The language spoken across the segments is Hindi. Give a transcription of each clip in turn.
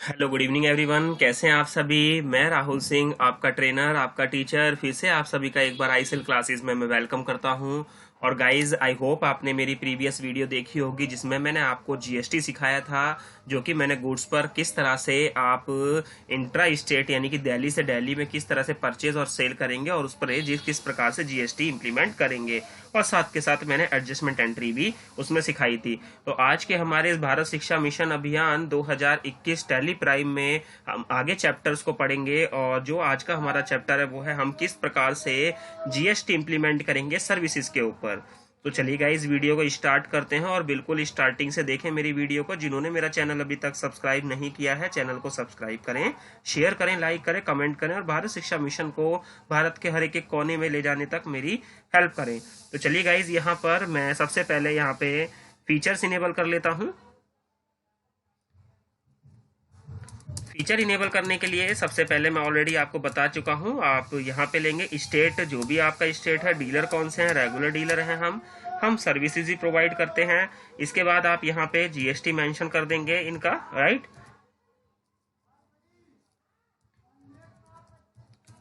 Hello good evening everyone. कैसे हैं आप सभी। मैं राहुल सिंह, आपका ट्रेनर, आपका टीचर, फिर से आप सभी का एक बार आईसेल क्लासेस में मैं वेलकम करता हूं। और गाइस, आई होप आपने मेरी प्रीवियस वीडियो देखी होगी जिसमें मैंने आपको जीएसटी सिखाया था, जो कि मैंने गुड्स पर किस तरह से आप इंट्रा स्टेट यानी कि दिल्ली से दिल्ली में किस तरह से परचेज और सेल करेंगे और उस पर किस प्रकार से जीएसटी इंप्लीमेंट करेंगे, और साथ के साथ मैंने एडजस्टमेंट एंट्री भी उसमें सिखाई थी। तो आज के हमारे इस भारत शिक्षा मिशन अभियान 2021 टैली प्राइम में हम आगे चैप्टर्स को पढ़ेंगे, और जो आज का हमारा चैप्टर है वो है हम किस प्रकार से जीएसटी इंप्लीमेंट करेंगे सर्विसेज के ऊपर। तो चलिए गाइस, वीडियो को स्टार्ट करते हैं और बिल्कुल स्टार्टिंग से देखें मेरी वीडियो को। जिन्होंने मेरा चैनल अभी तक सब्सक्राइब नहीं किया है, चैनल को सब्सक्राइब करें, शेयर करें, लाइक करें, कमेंट करें, और भारत शिक्षा मिशन को भारत के हर एक कोने में ले जाने तक मेरी हेल्प करें। तो चलिए गाइज, यहाँ पर मैं सबसे पहले यहाँ पे फीचर्स इनेबल कर लेता हूँ। फीचर इनेबल करने के लिए सबसे पहले मैं ऑलरेडी आपको बता चुका हूं, आप यहां पे लेंगे स्टेट, जो भी आपका स्टेट है, डीलर कौन से हैं, रेगुलर डीलर हैं हम सर्विसेज ही प्रोवाइड करते हैं। इसके बाद आप यहां पे जीएसटी मेंशन कर देंगे इनका, राइट।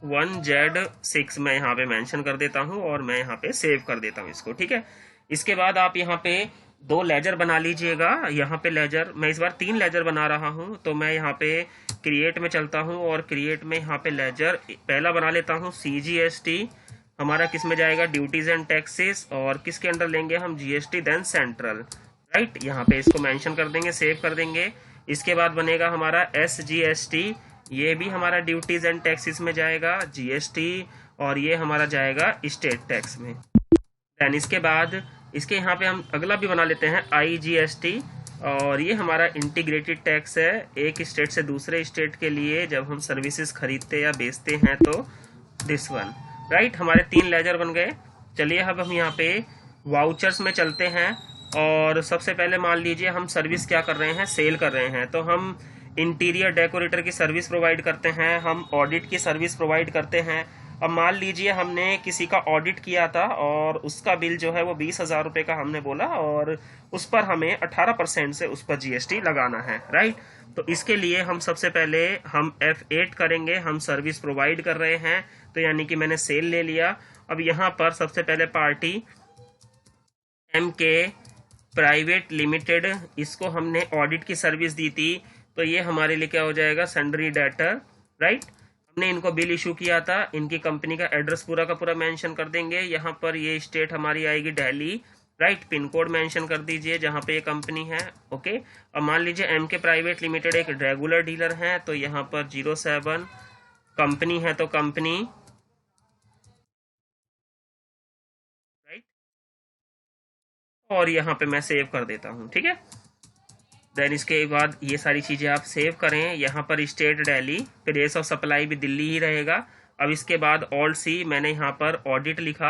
1Z6 मैं यहाँ पे मेंशन कर देता हूँ और मैं यहाँ पे सेव कर देता हूँ इसको, ठीक है। इसके बाद आप यहाँ पे दो लेजर बना लीजिएगा। यहाँ पे लेजर मैं इस बार 3 लेजर बना रहा हूँ, तो मैं यहाँ पे क्रिएट में चलता हूँ और क्रिएट में यहाँ पे लेजर पहला बना लेता हूँ CGST। हमारा किस में जाएगा, ड्यूटीज एंड टैक्सेस, और किसके अंडर लेंगे हम, जीएसटी देन सेंट्रल, राइट। यहाँ पे इसको मेंशन कर देंगे, सेव कर देंगे। इसके बाद बनेगा हमारा SGST, ये भी हमारा ड्यूटीज एंड टैक्सेस में जाएगा, जीएसटी, और ये हमारा जाएगा स्टेट टैक्स में। देन इसके बाद इसके यहाँ पे हम अगला भी बना लेते हैं IGST, और ये हमारा इंटीग्रेटेड टैक्स है, एक स्टेट से दूसरे स्टेट के लिए जब हम सर्विसेज खरीदते या बेचते हैं, तो दिस वन, राइट। हमारे 3 लेजर बन गए। चलिए अब हम यहाँ पे वाउचर्स में चलते हैं, और सबसे पहले मान लीजिए हम सर्विस क्या कर रहे हैं, सेल कर रहे हैं। तो हम इंटीरियर डेकोरेटर की सर्विस प्रोवाइड करते हैं, हम ऑडिट की सर्विस प्रोवाइड करते हैं। अब मान लीजिए हमने किसी का ऑडिट किया था और उसका बिल जो है वो 20,000 रुपये का हमने बोला, और उस पर हमें 18% से उस पर जीएसटी लगाना है, राइट। तो इसके लिए हम सबसे पहले हम F8 करेंगे, हम सर्विस प्रोवाइड कर रहे हैं, तो यानी कि मैंने सेल ले लिया। अब यहाँ पर सबसे पहले पार्टी MK प्राइवेट लिमिटेड, इसको हमने ऑडिट की सर्विस दी थी, तो ये हमारे लिए क्या हो जाएगा, सन्ड्री डेटर, राइट। हमने इनको बिल इशू किया था, इनकी कंपनी का एड्रेस पूरा का पूरा मेंशन कर देंगे। यहाँ पर ये स्टेट हमारी आएगी Delhi, right. Pin code mention कर दीजिए जहाँ पे ये कंपनी है, ओके। अब मान लीजिए MK प्राइवेट लिमिटेड एक रेगुलर डीलर है, तो यहाँ पर 07 कंपनी है, तो कंपनी, राइट। और यहाँ पे मैं सेव कर देता हूँ, ठीक है। देन इसके बाद ये सारी चीज़ें आप सेव करें। यहाँ पर state Delhi, place of supply भी दिल्ली ही रहेगा। अब इसके बाद ऑल्ट सी, मैंने यहाँ पर ऑडिट लिखा,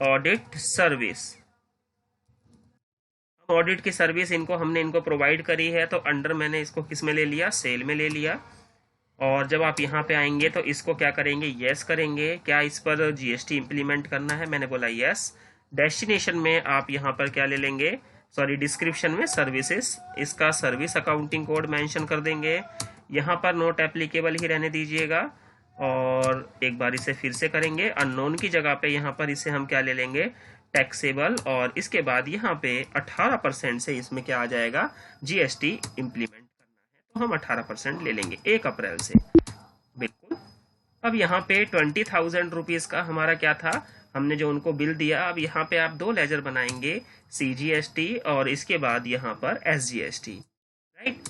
ऑडिट सर्विस। ऑडिट की सर्विस हमने इनको प्रोवाइड करी है, तो अंडर मैंने इसको किस में ले लिया, सेल में ले लिया। और जब आप यहाँ पे आएंगे तो इसको क्या करेंगे, यस करेंगे। क्या इस पर जीएसटी इंप्लीमेंट करना है, मैंने बोला यस। डेस्टिनेशन में आप यहाँ पर क्या ले लेंगे, सॉरी डिस्क्रिप्शन में सर्विसेज, इसका सर्विस अकाउंटिंग कोड मेंशन कर देंगे। यहाँ पर नोट एप्लीकेबल ही रहने दीजिएगा, और एक बार इसे फिर से करेंगे। अननोन की जगह पे यहाँ पर इसे हम क्या ले लेंगे, टैक्सेबल, और इसके बाद यहाँ पे 18% से इसमें क्या आ जाएगा, जीएसटी इंप्लीमेंट करना है, तो हम 18% ले लेंगे 1 अप्रैल से, बिल्कुल। अब यहाँ पे 20,000 रुपीज़ का हमारा क्या था, हमने जो उनको बिल दिया। अब यहाँ पे आप 2 लेजर बनाएंगे, CGST और इसके बाद यहाँ पर SGST, राइट।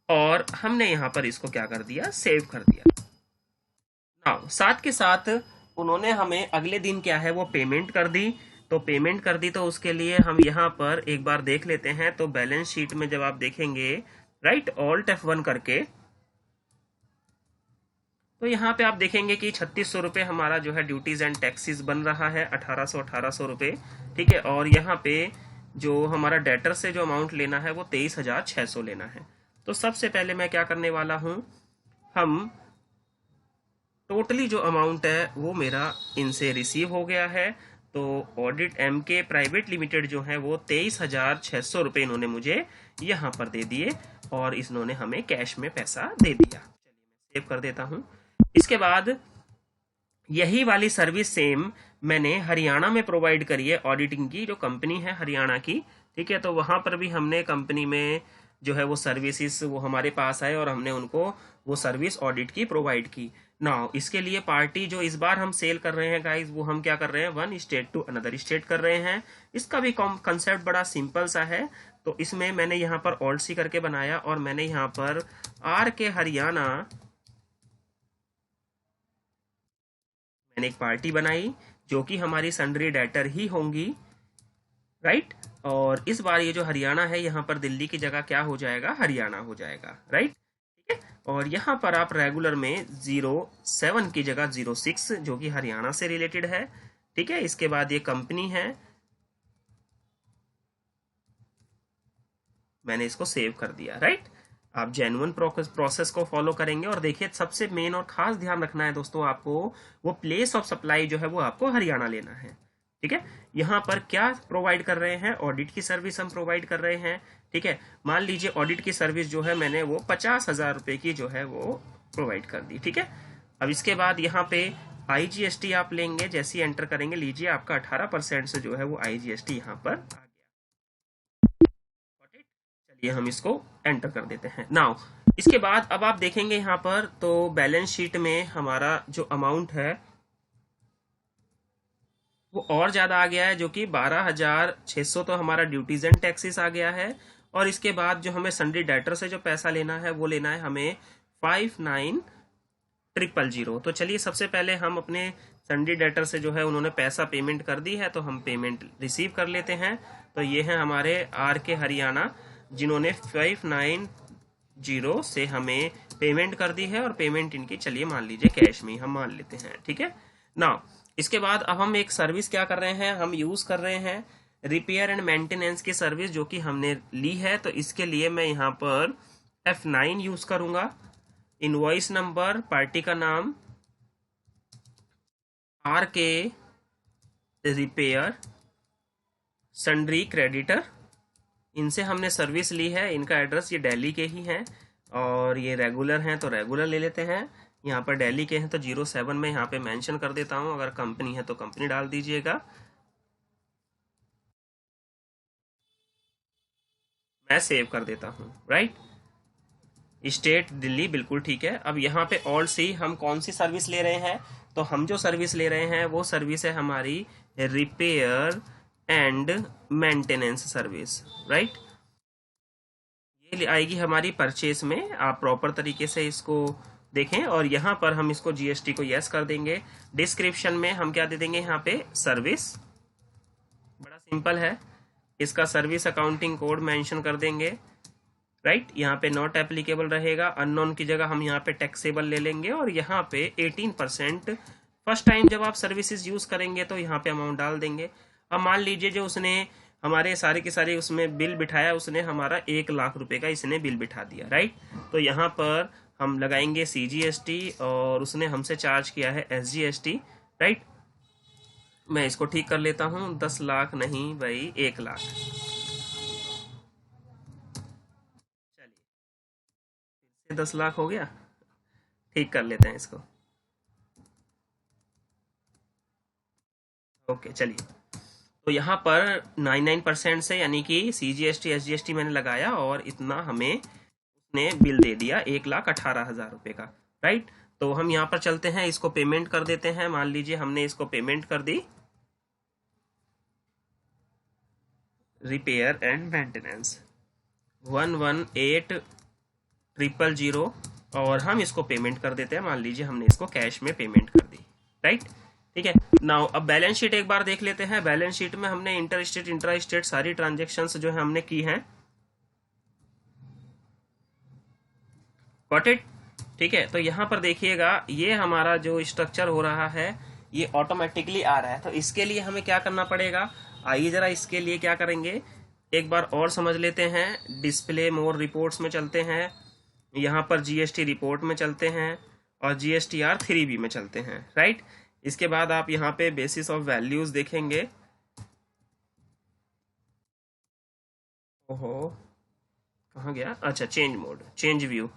और हमने यहाँ पर इसको क्या कर दिया, सेव कर दिया। नाउ साथ के साथ उन्होंने हमें अगले दिन क्या है वो पेमेंट कर दी। तो पेमेंट कर दी, तो उसके लिए हम यहाँ पर एक बार देख लेते हैं। तो बैलेंस शीट में जब आप देखेंगे, राइट, ऑल्ट F1 करके, तो यहाँ पे आप देखेंगे कि 3600 रुपये हमारा जो है ड्यूटीज एंड टैक्सेस बन रहा है, 1800 रुपये, ठीक है। और यहाँ पे जो हमारा डेटर से जो अमाउंट लेना है वो 23,600 लेना है। तो सबसे पहले मैं क्या करने वाला हूँ, हम टोटली जो अमाउंट है वो मेरा इनसे रिसीव हो गया है, तो ऑडिट MK प्राइवेट लिमिटेड जो है वो 23,600 रुपये इन्होंने मुझे यहाँ पर दे दिए और इन्होंने हमें कैश में पैसा दे दिया। चलिए मैं सेव कर देता हूँ। इसके बाद यही वाली सर्विस सेम मैंने हरियाणा में प्रोवाइड करी है, ऑडिटिंग की जो कंपनी है हरियाणा की, ठीक है। तो वहाँ पर भी हमने कंपनी में जो है वो सर्विसेज वो हमारे पास आए और हमने उनको वो सर्विस ऑडिट की प्रोवाइड की। नाउ इसके लिए पार्टी जो इस बार हम सेल कर रहे हैं गाइस, वो हम क्या कर रहे हैं, one state to another state कर रहे हैं। इसका भी कंसेप्ट बड़ा सिंपल सा है। तो इसमें मैंने यहाँ पर ऑल्ट सी करके बनाया और मैंने यहाँ पर RK हरियाणा मैंने एक पार्टी बनाई जो कि हमारी सन्ड्री डेटर ही होंगी, राइट। और इस बार ये जो हरियाणा है यहाँ पर दिल्ली की जगह क्या हो जाएगा, हरियाणा हो जाएगा, राइट, ठीक है। और यहाँ पर आप रेगुलर में 07 की जगह 06 जो कि हरियाणा से रिलेटेड है, ठीक है। इसके बाद ये कंपनी है, मैंने इसको सेव कर दिया, राइट। आप जेन्युइन प्रोसेस को फॉलो करेंगे। और देखिए सबसे मेन और खास ध्यान रखना है दोस्तों आपको, वो प्लेस ऑफ सप्लाई जो है वो आपको हरियाणा लेना है, ठीक है। यहाँ पर क्या प्रोवाइड कर रहे हैं, ऑडिट की सर्विस हम प्रोवाइड कर रहे हैं, ठीक है। मान लीजिए ऑडिट की सर्विस जो है मैंने वो 50,000 रुपए की जो है वो प्रोवाइड कर दी, ठीक है। अब इसके बाद यहाँ पे IGST आप लेंगे, जैसे ही एंटर करेंगे लीजिए आपका 18% से जो है वो IGST यहाँ पर आ गया। चलिए हम इसको एंटर कर देते हैं। नाउ इसके बाद अब आप देखेंगे यहाँ पर तो बैलेंस शीट में हमारा जो अमाउंट है वो और ज्यादा आ गया है, जो कि 12,600 तो हमारा ड्यूटीज एंड टैक्सेस आ गया है। और इसके बाद जो हमें सन्ड्री डेटर से जो पैसा लेना है वो लेना है हमें 59,000। तो चलिए सबसे पहले हम अपने सन्ड्री डेटर से जो है उन्होंने पैसा पेमेंट कर दी है तो हम पेमेंट रिसीव कर लेते हैं। तो ये है हमारे RK हरियाणा जिन्होंने 590 से हमें पेमेंट कर दी है और पेमेंट इनकी चलिए मान लीजिए कैश में हम मान लेते हैं, ठीक है ना। इसके बाद अब हम एक सर्विस क्या कर रहे हैं, हम यूज कर रहे हैं रिपेयर एंड मेंटेनेंस की सर्विस जो कि हमने ली है। तो इसके लिए मैं यहाँ पर F9 यूज करूंगा। इनवॉइस नंबर, पार्टी का नाम RK रिपेयर, सन्ड्री क्रेडिटर, इनसे हमने सर्विस ली है। इनका एड्रेस ये दिल्ली के ही हैं और ये रेगुलर हैं तो रेगुलर ले लेते हैं। यहाँ पर दिल्ली के हैं तो 07 में यहाँ पे मेंशन कर देता हूँ, अगर कंपनी है तो कंपनी डाल दीजिएगा। मैं सेव कर देता हूँ, राइट। स्टेट दिल्ली बिल्कुल ठीक है। अब यहाँ पे ऑल सी हम कौन सी सर्विस ले रहे हैं, तो हम जो सर्विस ले रहे हैं वो सर्विस है हमारी repair and maintenance service, right. ये आएगी हमारी परचेस में, आप प्रॉपर तरीके से इसको देखें। और यहाँ पर हम इसको GST को यस कर देंगे। डिस्क्रिप्शन में हम क्या दे देंगे, यहाँ पे सर्विस, बड़ा सिंपल है। इसका सर्विस अकाउंटिंग कोड मेंशन कर देंगे, राइट। यहाँ पे नॉट एप्लीकेबल रहेगा, अननोन की जगह हम यहाँ पे टैक्सेबल ले लेंगे और यहाँ पे 18% फर्स्ट टाइम जब आप सर्विसेज यूज करेंगे तो यहाँ पे अमाउंट डाल देंगे। अब मान लीजिए जो उसने हमारे सारे के सारे उसमें बिल बिठाया, उसने हमारा 1 लाख रुपए का इसने बिल बिठा दिया, राइट। तो यहाँ पर हम लगाएंगे CGST और उसने हमसे चार्ज किया है SGST, राइट। मैं इसको ठीक कर लेता हूँ, 10 लाख नहीं भाई 1 लाख। चलिए 10 लाख हो गया, ठीक कर लेते हैं इसको। ओके चलिए, तो यहाँ पर 99% से यानी कि CGST SGST मैंने लगाया और इतना हमें उसने बिल दे दिया 1,18,000 रुपए का, राइट। तो हम यहाँ पर चलते हैं, इसको पेमेंट कर देते हैं। मान लीजिए हमने इसको पेमेंट कर दी, रिपेयर एंड मेंटेनेंस 118,000 और हम इसको पेमेंट कर देते हैं। मान लीजिए हमने इसको कैश में पेमेंट कर दी, राइट, ठीक है। नाउ अब बैलेंस शीट एक बार देख लेते हैं। बैलेंस शीट में हमने इंटर स्टेट इंट्रा स्टेट सारी ट्रांजेक्शन्स जो है हमने की हैं, गॉट इट, ठीक है। तो यहाँ पर देखिएगा ये हमारा जो स्ट्रक्चर हो रहा है ये ऑटोमेटिकली आ रहा है। तो इसके लिए हमें क्या करना पड़ेगा, आइए जरा इसके लिए क्या करेंगे एक बार और समझ लेते हैं। डिस्प्ले मोर रिपोर्ट्स में चलते हैं, यहाँ पर GST रिपोर्ट में चलते हैं और GSTR 3B में चलते हैं, राइट। इसके बाद आप यहाँ पे बेसिस ऑफ वैल्यूज देखेंगे। ओहो, कहाँ गया? अच्छा, चेंज मोड, चेंज व्यू।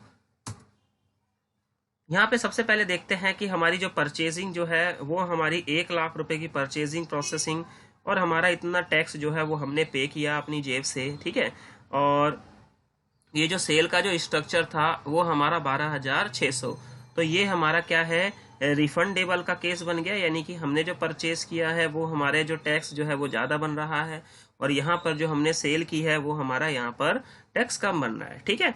यहाँ पे सबसे पहले देखते हैं कि हमारी जो परचेजिंग जो है वो हमारी 1 लाख रुपए की परचेजिंग प्रोसेसिंग, और हमारा इतना टैक्स जो है वो हमने पे किया अपनी जेब से, ठीक है। और ये जो सेल का जो स्ट्रक्चर था वो हमारा 12,600। तो ये हमारा क्या है, रिफंडेबल का केस बन गया, यानी कि हमने जो परचेज किया है वो हमारे जो टैक्स जो है वो ज़्यादा बन रहा है, और यहाँ पर जो हमने सेल की है वो हमारा यहाँ पर टैक्स कम बन रहा है, ठीक है।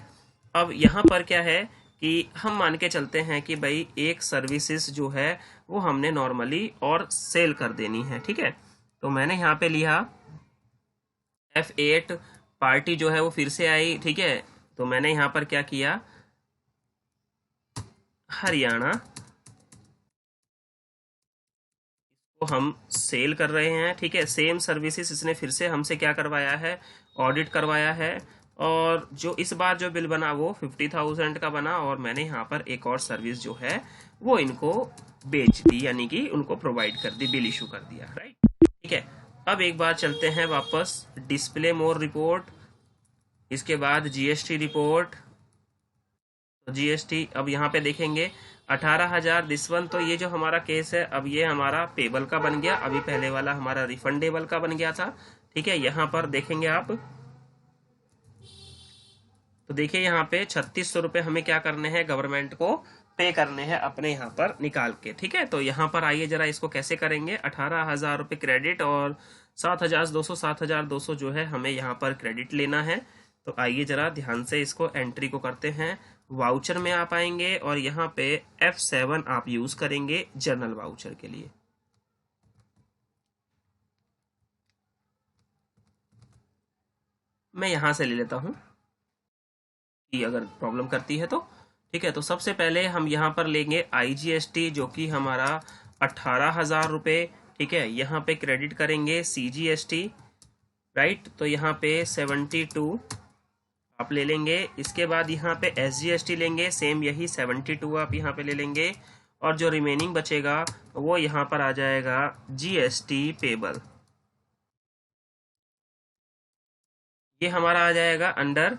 अब यहाँ पर क्या है कि हम मान के चलते हैं कि भाई एक सर्विसेज जो है वो हमने नॉर्मली और सेल कर देनी है, ठीक है। तो मैंने यहाँ पे लिया F8, पार्टी जो है वो फिर से आई, ठीक है। तो मैंने यहाँ पर क्या किया, हरियाणा को हम सेल कर रहे हैं, ठीक है। सेम सर्विसेज इसने फिर से हमसे क्या करवाया है, ऑडिट करवाया है। और जो इस बार जो बिल बना वो 50,000 का बना, और मैंने यहाँ पर एक और सर्विस जो है वो इनको बेच दी, यानी कि उनको प्रोवाइड कर दी, बिल इशू कर दिया, राइट, ठीक है। अब एक बार चलते हैं वापस डिस्प्ले मोर रिपोर्ट, इसके बाद जीएसटी रिपोर्ट। तो जीएसटी अब यहाँ पे देखेंगे 18,000 दिस वन। तो ये जो हमारा केस है अब ये हमारा पेबल का बन गया, अभी पहले वाला हमारा रिफंडेबल का बन गया था, ठीक है। यहाँ पर देखेंगे आप, तो देखिए यहाँ पे 3600 रुपये हमें क्या करने हैं, गवर्नमेंट को पे करने हैं अपने यहाँ पर निकाल के, ठीक है। तो यहाँ पर आइए जरा इसको कैसे करेंगे, 18,000 रुपये क्रेडिट और 7,200 जो है हमें यहाँ पर क्रेडिट लेना है। तो आइए जरा ध्यान से इसको एंट्री को करते हैं। वाउचर में आप आएंगे और यहाँ पे F7 आप यूज करेंगे जर्नल वाउचर के लिए। मैं यहाँ से ले लेता हूँ कि अगर प्रॉब्लम करती है तो, ठीक है। तो सबसे पहले हम यहाँ पर लेंगे IGST जो कि हमारा 18,000 रुपये, ठीक है। यहाँ पे क्रेडिट करेंगे CGST, राइट। तो यहाँ पे 72 आप ले लेंगे। इसके बाद यहाँ पे SGST लेंगे, सेम यही 72 आप यहाँ पे ले लेंगे, और जो रिमेनिंग बचेगा वो यहाँ पर आ जाएगा GST पेबल। ये हमारा आ जाएगा अंडर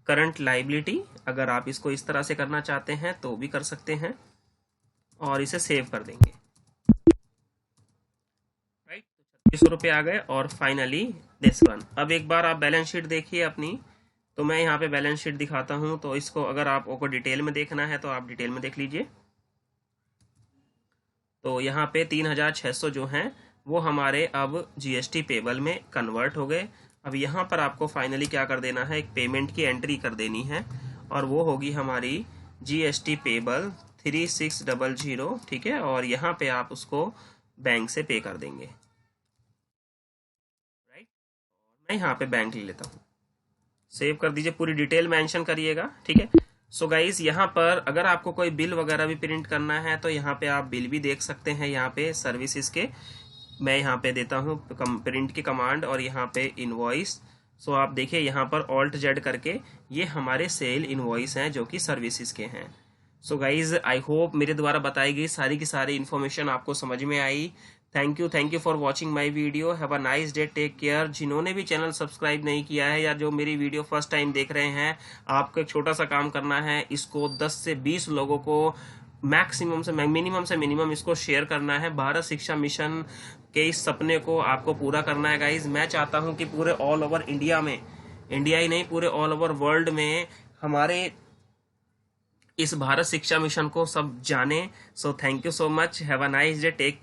करंट लाइबिलिटी। अगर आप इसको इस तरह से करना चाहते हैं तो भी कर सकते हैं, और इसे सेव कर देंगे, राइट। तो 3600 रुपये आ गए। और फाइनली दिस वन। अब एक बार आप बैलेंस शीट देखिए अपनी। तो मैं यहाँ पे बैलेंस शीट दिखाता हूँ, तो इसको अगर आपको डिटेल में देखना है तो आप डिटेल में देख लीजिए। तो यहाँ पे 3,600 जो हैं वो हमारे अब GST पेबल में कन्वर्ट हो गए। अब यहाँ पर आपको फाइनली क्या कर देना है, एक पेमेंट की एंट्री कर देनी है, और वो होगी हमारी GST पेबल 3600, ठीक है। और यहाँ पे आप उसको बैंक से पे कर देंगे, राइट। मैं यहाँ पे बैंक ले लेता हूँ, सेव कर दीजिए, पूरी डिटेल मेंशन करिएगा, ठीक है। सो गाइज यहाँ पर अगर आपको कोई बिल वगैरह भी प्रिंट करना है तो यहाँ पे आप बिल भी देख सकते हैं। यहाँ पे सर्विसेज के मैं यहाँ पे देता हूँ प्रिंट की कमांड, और यहाँ पे इनवॉइस। सो आप देखिए यहाँ पर Alt-Z करके ये हमारे सेल इनवॉइस हैं जो कि सर्विसेज के हैं। सो गाइज आई होप मेरे द्वारा बताई गई सारी की सारी इन्फॉर्मेशन आपको समझ में आई। Thank you for watching my video. Have a nice day, take care. जिन्होंने भी चैनल सब्सक्राइब नहीं किया है या जो मेरी वीडियो फर्स्ट टाइम देख रहे हैं, आपको एक छोटा सा काम करना है, इसको 10 से 20 लोगों को मैक्सिमम से मिनिमम इसको शेयर करना है। भारत शिक्षा मिशन के इस सपने को आपको पूरा करना है गाइज। मैं चाहता हूँ कि पूरे ऑल ओवर इंडिया में, इंडिया ही नहीं पूरे ऑल ओवर वर्ल्ड में हमारे इस भारत शिक्षा मिशन को सब जाने। So thank you so much. Have a nice day, take